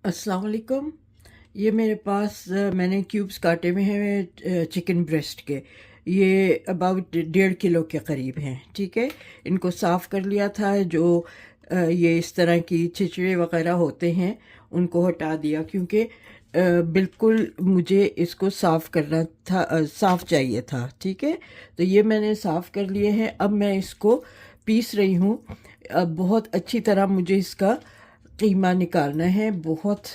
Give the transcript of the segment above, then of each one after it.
अस्सलाम वालेकुम। ये मेरे पास मैंने क्यूब्स काटे हुए हैं चिकन ब्रेस्ट के। ये अबाउट 1.5 किलो के करीब हैं। ठीक है, इनको साफ़ कर लिया था। जो ये इस तरह की छिचड़े वगैरह होते हैं उनको हटा दिया, क्योंकि बिल्कुल मुझे इसको साफ़ करना था, साफ़ चाहिए था। ठीक है, तो ये मैंने साफ़ कर लिए हैं। अब मैं इसको पीस रही हूँ। अब बहुत अच्छी तरह मुझे इसका कीमा निकालना है। बहुत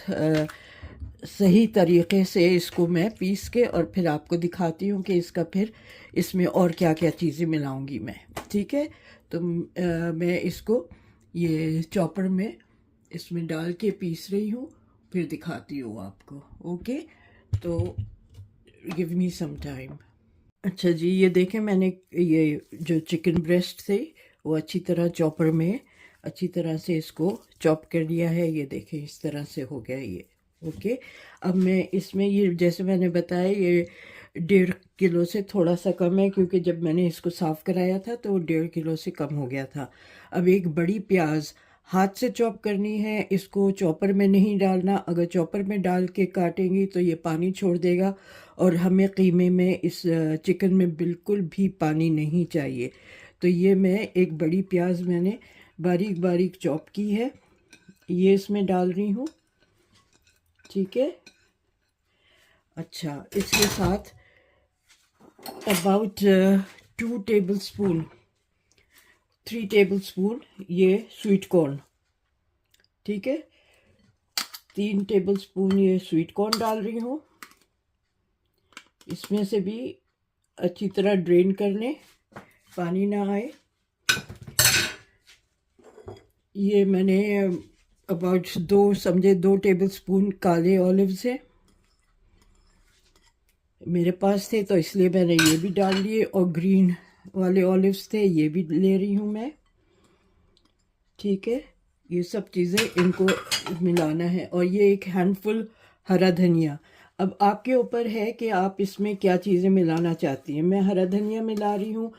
सही तरीके से इसको मैं पीस के और फिर आपको दिखाती हूँ कि इसका फिर इसमें और क्या क्या चीज़ें मिलाऊंगी मैं। ठीक है, तो मैं इसको ये चॉपर में इसमें डाल के पीस रही हूँ, फिर दिखाती हूँ आपको। ओके, तो गिव मी सम टाइम। अच्छा जी, ये देखें, मैंने ये जो चिकन ब्रेस्ट थे वो अच्छी तरह चॉपर में अच्छी तरह से इसको चॉप कर लिया है। ये देखें, इस तरह से हो गया ये। ओके, अब मैं इसमें ये जैसे मैंने बताया ये 1.5 किलो से थोड़ा सा कम है, क्योंकि जब मैंने इसको साफ़ कराया था तो वो 1.5 किलो से कम हो गया था। अब एक बड़ी प्याज हाथ से चॉप करनी है, इसको चॉपर में नहीं डालना। अगर चॉपर में डाल के काटेंगी तो ये पानी छोड़ देगा, और हमें कीमे में इस चिकन में बिल्कुल भी पानी नहीं चाहिए। तो ये मैं एक बड़ी प्याज मैंने बारीक बारीक चॉप की है, ये इसमें डाल रही हूँ। ठीक है, अच्छा, इसके साथ about 2 table spoon 3 table spoon ये स्वीट कॉर्न। ठीक है, 3 टेबल स्पून ये स्वीट कॉर्न डाल रही हूँ। इसमें से भी अच्छी तरह ड्रेन कर लें, पानी ना आए। ये मैंने अबाउट 2 टेबल स्पून काले ऑलिव्स हैं मेरे पास थे, तो इसलिए मैंने ये भी डाल लिए। और ग्रीन वाले ऑलिव्स थे, ये भी ले रही हूँ मैं। ठीक है, ये सब चीज़ें इनको मिलाना है। और ये एक हैंडफुल हरा धनिया। अब आपके ऊपर है कि आप इसमें क्या चीज़ें मिलाना चाहती हैं। मैं हरा धनिया मिला रही हूँ,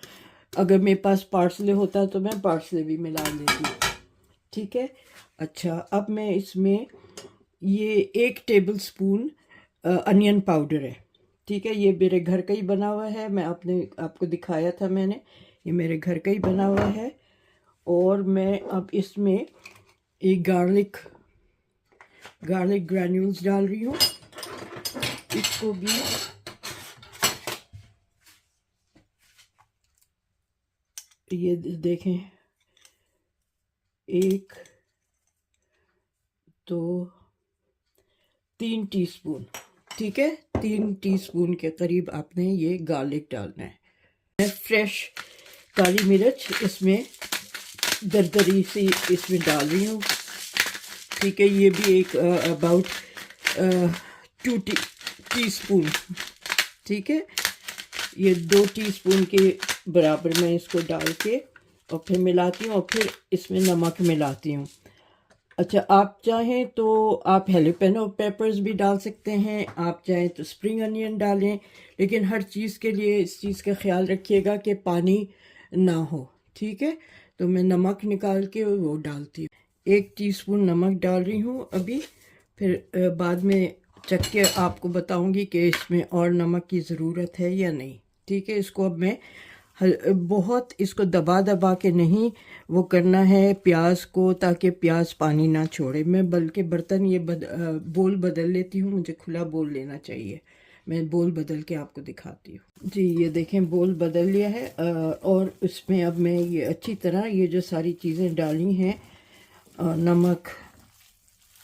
अगर मेरे पास पार्सले होता तो मैं पार्सले भी मिला लेती। ठीक है, अच्छा, अब मैं इसमें ये 1 टेबल स्पून अनियन पाउडर है। ठीक है, ये मेरे घर का ही बना हुआ है, मैं आपको दिखाया था मैंने, ये मेरे घर का ही बना हुआ है। और मैं अब इसमें एक गार्लिक ग्रैन्यूल्स डाल रही हूँ। इसको भी ये देखें, 1 2 3 टीस्पून। ठीक है, 3 टीस्पून के करीब आपने ये गार्लिक डालना है। मैं फ्रेश काली मिर्च इसमें दरदरी सी इसमें डाल रही हूँ। ठीक है, ये भी एक अबाउट 2 टीस्पून। ठीक है, ये 2 टीस्पून के बराबर मैं इसको डाल के और फिर मिलाती हूँ, और फिर इसमें नमक मिलाती हूँ। अच्छा, आप चाहें तो आप हेलिपेनो पेपर्स भी डाल सकते हैं, आप चाहें तो स्प्रिंग अनियन डालें, लेकिन हर चीज़ के लिए इस चीज़ का ख्याल रखिएगा कि पानी ना हो। ठीक है, तो मैं नमक निकाल के वो डालती हूँ। 1 टीस्पून नमक डाल रही हूँ अभी, फिर बाद में चख के आपको बताऊँगी कि इसमें और नमक की ज़रूरत है या नहीं। ठीक है, इसको अब मैं बहुत इसको दबा दबा के नहीं वो करना है प्याज को, ताकि प्याज पानी ना छोड़े। मैं बल्कि बर्तन ये बोल बदल लेती हूँ, मुझे खुला बोल लेना चाहिए। मैं बोल बदल के आपको दिखाती हूँ। जी, ये देखें, बोल बदल लिया है। और उसमें अब मैं ये अच्छी तरह ये जो सारी चीज़ें डाली हैं, नमक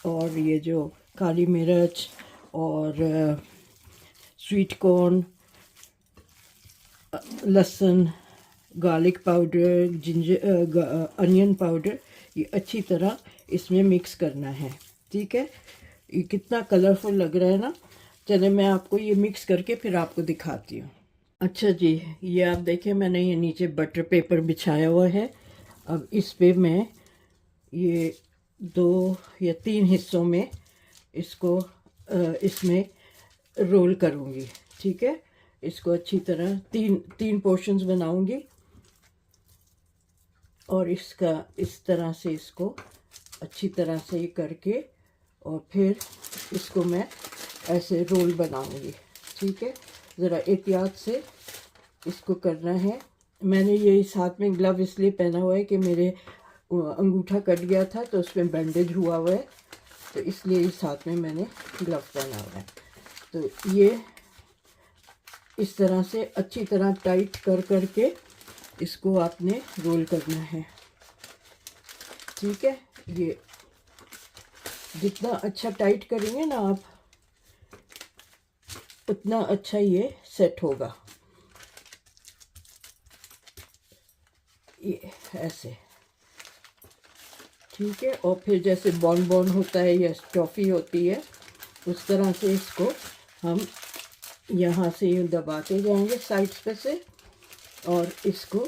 और ये जो काली मिर्च और स्वीट कॉर्न, लहसुन, गार्लिक पाउडर, अनियन पाउडर, ये अच्छी तरह इसमें मिक्स करना है। ठीक है, ये कितना कलरफुल लग रहा है ना। चले, मैं आपको ये मिक्स करके फिर आपको दिखाती हूँ। अच्छा जी, ये आप देखें, मैंने ये नीचे बटर पेपर बिछाया हुआ है। अब इस पे मैं ये 2 या 3 हिस्सों में इसको इसमें रोल करूँगी। ठीक है, इसको अच्छी तरह तीन पोर्शंस बनाऊंगी, और इसका इस तरह से इसको अच्छी तरह से ये करके और फिर इसको मैं ऐसे रोल बनाऊंगी। ठीक है, ज़रा एहतियात से इसको करना है। मैंने ये साथ में ग्लव इसलिए पहना हुआ है कि मेरे अंगूठा कट गया था तो उसमें बैंडेज हुआ हुआ है, तो इसलिए ये साथ में मैंने ग्लव पहना हुआ है। तो ये इस तरह से अच्छी तरह टाइट कर करके इसको आपने रोल करना है। ठीक है, ये जितना अच्छा टाइट करेंगे ना आप, उतना अच्छा ये सेट होगा। ये ऐसे, ठीक है। और फिर जैसे बॉन बॉन होता है या टॉफ़ी होती है, उस तरह से इसको हम यहाँ से यूँ दबाते जाएंगे साइड्स पे से, और इसको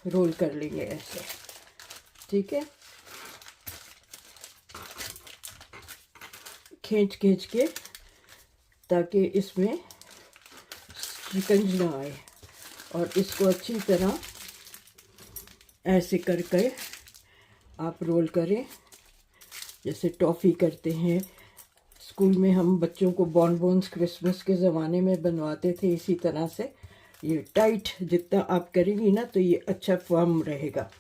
रोल कर लेंगे ऐसे। ठीक है, खींच खींच के, ताकि इसमें शिकंज ना आए। और इसको अच्छी तरह ऐसे करके आप रोल करें, जैसे टॉफ़ी करते हैं। स्कूल में हम बच्चों को बॉनबॉन्स क्रिसमस के ज़माने में बनवाते थे, इसी तरह से। ये टाइट जितना आप करेंगी ना, तो ये अच्छा फर्म रहेगा।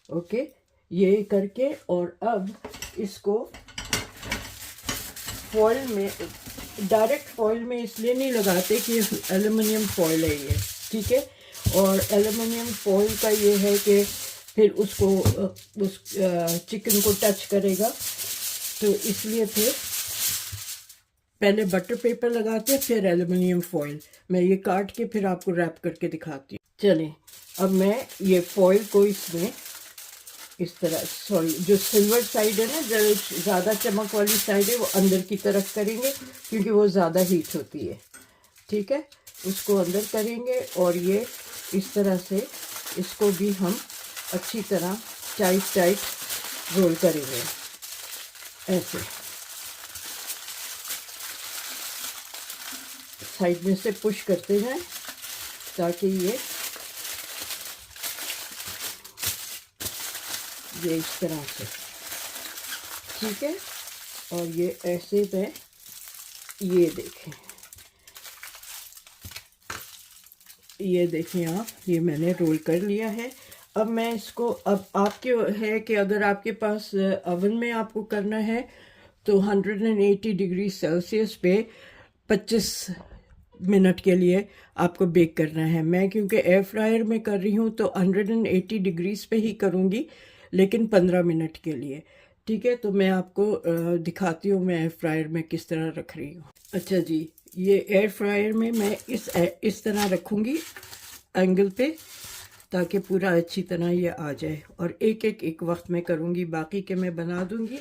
ओके, ये करके, और अब इसको फॉइल में, डायरेक्ट फॉइल में इसलिए नहीं लगाते कि एल्युमिनियम फॉइल है ये। ठीक है, और एल्युमिनियम फॉइल का ये है कि फिर उसको उस चिकन को टच करेगा, तो इसलिए फिर पहले बटर पेपर लगाते हैं, फिर एल्युमिनियम फॉइल। मैं ये काट के फिर आपको रैप करके दिखाती हूँ। चलें, अब मैं ये फॉइल को इसमें इस तरह, सॉरी, जो सिल्वर साइड है ना, ज़्यादा चमक वाली साइड है, वो अंदर की तरफ करेंगे क्योंकि वो ज़्यादा हीट होती है। ठीक है, उसको अंदर करेंगे, और ये इस तरह से इसको भी हम अच्छी तरह टाइट रोल करेंगे ऐसे। साइड में से पुश करते जाएं ताकि ये इस तरह से। ठीक है, और ये ऐसे में, ये देखें, ये देखें आप, ये मैंने रोल कर लिया है। अब मैं इसको, अब आपके है कि अगर आपके पास ओवन में आपको करना है तो 180 डिग्री सेल्सियस पे 25 मिनट के लिए आपको बेक करना है। मैं क्योंकि एयर फ्रायर में कर रही हूँ तो 180 डिग्रीज पे ही करूँगी, लेकिन 15 मिनट के लिए। ठीक है, तो मैं आपको दिखाती हूँ मैं एयर फ्रायर में किस तरह रख रही हूँ। अच्छा जी, ये एयर फ्रायर में मैं इस तरह रखूँगी एंगल पे, ताकि पूरा अच्छी तरह ये आ जाए। और एक वक्त में करूँगी, बाकी के मैं बना दूँगी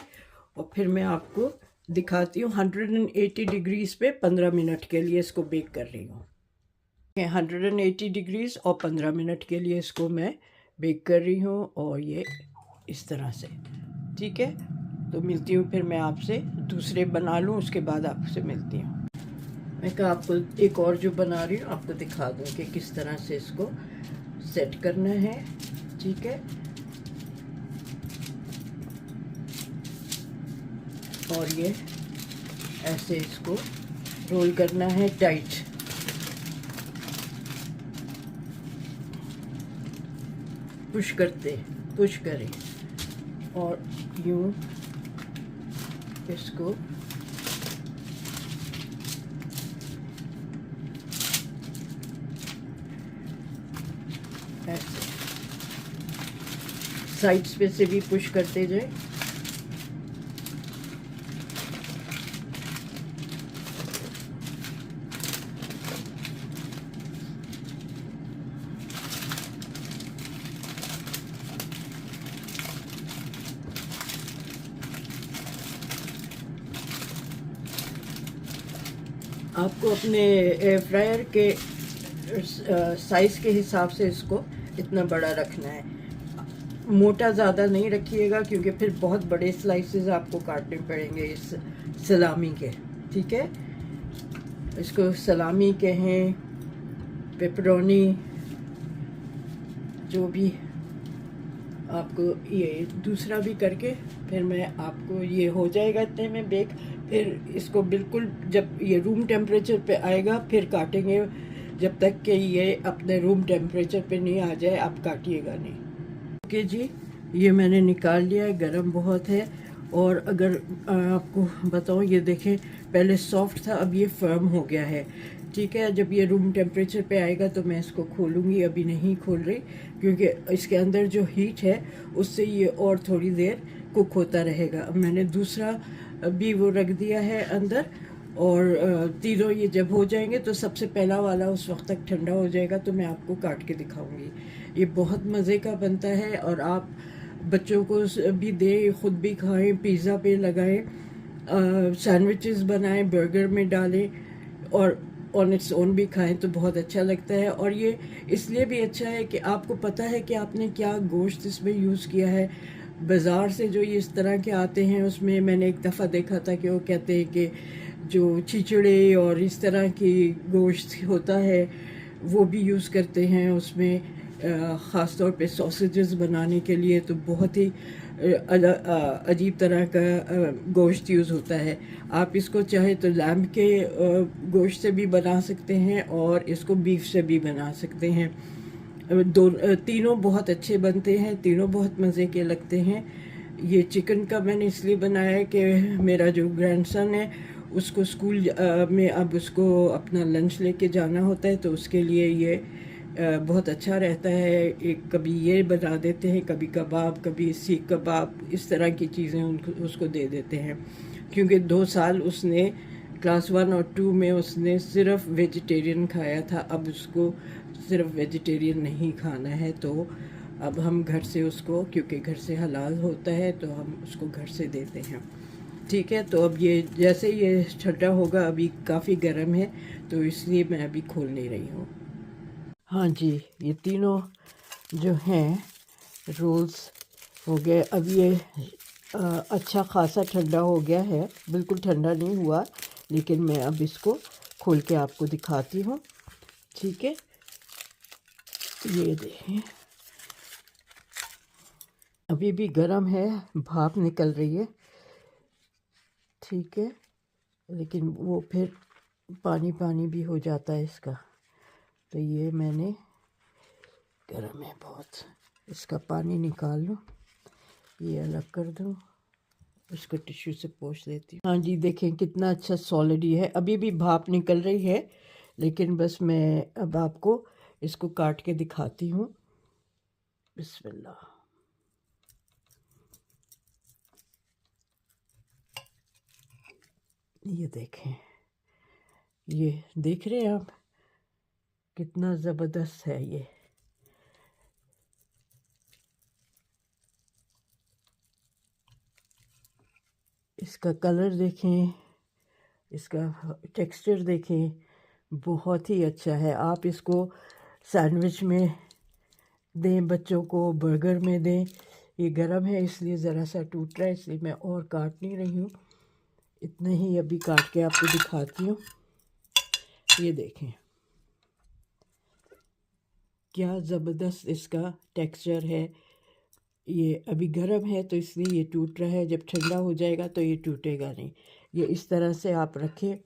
और फिर मैं आपको दिखाती हूँ। 180 डिग्रीज पे 15 मिनट के लिए इसको बेक कर रही हूँ। 180 डिग्रीज और 15 मिनट के लिए इसको मैं बेक कर रही हूँ, और ये इस तरह से। ठीक है, तो मिलती हूँ फिर मैं आपसे, दूसरे बना लूँ उसके बाद आपसे मिलती हूँ। मैं कहा आपको एक और जो बना रही हूँ आपको दिखा दूँ कि किस तरह से इसको सेट करना है। ठीक है, और ये ऐसे इसको रोल करना है टाइट। पुश करें और यूं इसको ऐसे साइड्स पे से भी पुश करते जाए। आपको अपने एयर फ्रायर के साइज़ के हिसाब से इसको इतना बड़ा रखना है। मोटा ज़्यादा नहीं रखिएगा क्योंकि फिर बहुत बड़े स्लाइसेस आपको काटने पड़ेंगे इस सलामी के। ठीक है, इसको सलामी कहें, पेपरोनी, जो भी आपको ये दूसरा भी करके फिर मैं आपको, ये हो जाएगा इतने में बेक। फिर इसको बिल्कुल जब ये रूम टेम्परेचर पे आएगा फिर काटेंगे, जब तक कि ये अपने रूम टेम्परेचर पे नहीं आ जाए आप काटिएगा नहीं। ओके जी, ये मैंने निकाल लिया है, गरम बहुत है। और अगर आपको बताऊँ, ये देखें पहले सॉफ्ट था, अब ये फर्म हो गया है। ठीक है, जब ये रूम टेम्परेचर पे आएगा तो मैं इसको खोलूँगी, अभी नहीं खोल रही क्योंकि इसके अंदर जो हीट है उससे ये और थोड़ी देर कुक होता रहेगा। अब मैंने दूसरा भी वो रख दिया है अंदर, और तीनों ये जब हो जाएंगे तो सबसे पहला वाला उस वक्त तक ठंडा हो जाएगा तो मैं आपको काट के दिखाऊंगी। ये बहुत मज़े का बनता है और आप बच्चों को भी दें, ख़ुद भी खाएं, पिज़्ज़ा पे लगाएं, सैंडविचेस बनाएं, बर्गर में डालें और ऑन इट्स ओन भी खाएं तो बहुत अच्छा लगता है। और ये इसलिए भी अच्छा है कि आपको पता है कि आपने क्या गोश्त इसमें यूज़ किया है। बाज़ार से जो ये इस तरह के आते हैं उसमें मैंने एक दफ़ा देखा था कि वो कहते हैं कि जो चिचड़े और इस तरह की गोश्त होता है वो भी यूज़ करते हैं उसमें, ख़ास तौर पे सॉसेजेस बनाने के लिए तो बहुत ही अजीब तरह का गोश्त यूज़ होता है। आप इसको चाहे तो लैम्ब के गोश्त से भी बना सकते हैं और इसको बीफ से भी बना सकते हैं। तीनों बहुत अच्छे बनते हैं, तीनों बहुत मज़े के लगते हैं। ये चिकन का मैंने इसलिए बनाया है कि मेरा जो ग्रैंडसन है उसको स्कूल में अब उसको अपना लंच लेके जाना होता है तो उसके लिए ये बहुत अच्छा रहता है। एक कभी ये बना देते हैं, कभी कबाब, कभी सीख कबाब, इस तरह की चीज़ें उनको उसको दे देते हैं। क्योंकि 2 साल उसने क्लास 1 और 2 में उसने सिर्फ वेजिटेरियन खाया था, अब उसको सिर्फ वेजिटेरियन नहीं खाना है। तो अब हम घर से उसको, क्योंकि घर से हलाल होता है तो हम उसको घर से देते हैं। ठीक है, तो अब ये जैसे ये ठंडा होगा, अभी काफ़ी गर्म है तो इसलिए मैं अभी खोल नहीं रही हूँ। हाँ जी, ये तीनों जो हैं रोल्स हो गए। अब ये अच्छा खासा ठंडा हो गया है, बिल्कुल ठंडा नहीं हुआ, लेकिन मैं अब इसको खोल के आपको दिखाती हूँ। ठीक है, ये देखें अभी भी गर्म है, भाप निकल रही है। ठीक है, लेकिन वो फिर पानी पानी भी हो जाता है इसका। तो ये मैंने, गर्म है बहुत, इसका पानी निकाल लूँ, ये अलग कर दूँ, इसको टिश्यू से पोंछ लेती हूँ। हाँ जी, देखें कितना अच्छा सॉलिड ही है, अभी भी भाप निकल रही है, लेकिन बस मैं अब आपको इसको काट के दिखाती हूँ। बिस्मिल्लाह। ये देखें, ये देख रहे हैं आप कितना ज़बरदस्त है ये। इसका कलर देखें, इसका टेक्सचर देखें, बहुत ही अच्छा है। आप इसको सैंडविच में दें, बच्चों को बर्गर में दें। ये गर्म है इसलिए ज़रा सा टूट रहा है, इसलिए मैं और काट नहीं रही हूँ, इतने ही अभी काट के आपको दिखाती हूँ। ये देखें क्या ज़बरदस्त इसका टेक्सचर है। ये अभी गर्म है तो इसलिए ये टूट रहा है, जब ठंडा हो जाएगा तो ये टूटेगा नहीं। ये इस तरह से आप रखें।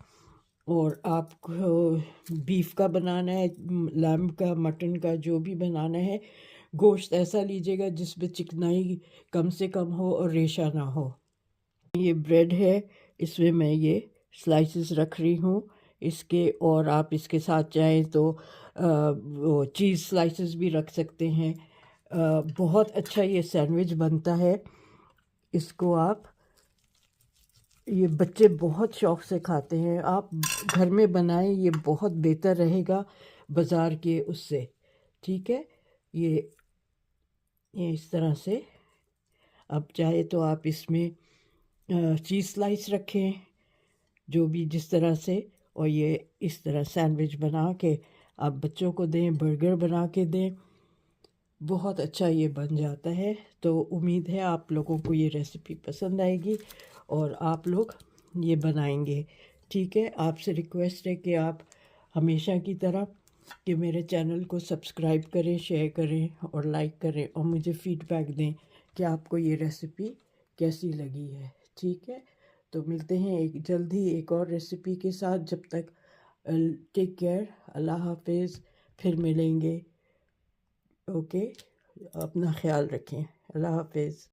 और आपको बीफ का बनाना है, लैम्ब का, मटन का, जो भी बनाना है, गोश्त ऐसा लीजिएगा जिसमें चिकनाई कम से कम हो और रेशा ना हो। ये ब्रेड है, इसमें मैं ये स्लाइसेस रख रही हूँ इसके, और आप इसके साथ चाहें तो वो चीज़ स्लाइसेस भी रख सकते हैं। बहुत अच्छा ये सैंडविच बनता है। इसको आप, ये बच्चे बहुत शौक़ से खाते हैं, आप घर में बनाएं, ये बहुत बेहतर रहेगा बाज़ार के उससे। ठीक है, ये इस तरह से आप चाहे तो आप इसमें चीज़ स्लाइस रखें, जो भी जिस तरह से, और ये इस तरह सैंडविच बना के आप बच्चों को दें, बर्गर बना के दें, बहुत अच्छा ये बन जाता है। तो उम्मीद है आप लोगों को ये रेसिपी पसंद आएगी और आप लोग ये बनाएंगे। ठीक है, आपसे रिक्वेस्ट है कि आप हमेशा की तरह कि मेरे चैनल को सब्सक्राइब करें, शेयर करें और लाइक करें और मुझे फीडबैक दें कि आपको ये रेसिपी कैसी लगी है। ठीक है, तो मिलते हैं जल्द ही एक और रेसिपी के साथ। जब तक टेक केयर, अल्लाह हाफिज़, फिर मिलेंगे। ओके, अपना ख्याल रखें, अल्लाह हाफिज़।